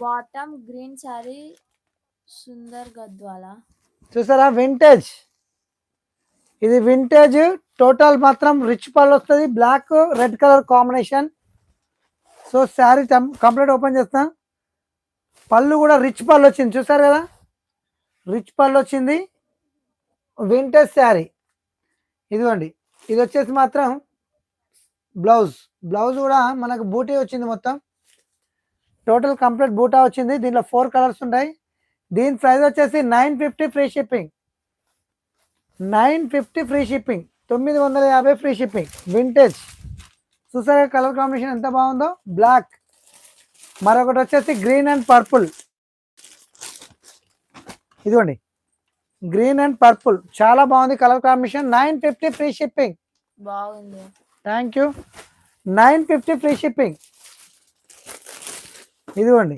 Bottom green sari సుందర్ గద్వాల. చూసారా vintage, ఇది వింటేజ్. టోటల్ మాత్రం రిచ్ పళ్ళు వస్తుంది, black red colour combination. So sari complete open చేస్తా. పళ్ళు కూడా రిచ్ పళ్ళు వచ్చింది, చూసారు కదా, రిచ్ పళ్ళు వచ్చింది. వింటేజ్ శారీ ఇదిగోండి. ఇది వచ్చేసి మాత్రం బ్లౌజ్, బ్లౌజ్ కూడా మనకు బూటీ వచ్చింది మొత్తం. టోటల్ కంప్లీట్ బూటా వచ్చింది. దీంట్లో 4 కలర్స్ ఉంటాయి. దీని ప్రైస్ వచ్చేసి 950 free shipping. 950 free shipping, 950 free shipping. Vintage చూసారా కలర్ కాంబినేషన్ ఎంత బాగుందో, బ్లాక్. మరొకటి వచ్చేసి గ్రీన్ అండ్ పర్పుల్. ఇదిగోండి గ్రీన్ అండ్ పర్పుల్, చాలా బాగుంది కలర్ కాంబినేషన్. 950 free shipping. బాగుంది. Thank you. 950 free shipping. ఇదిగోండి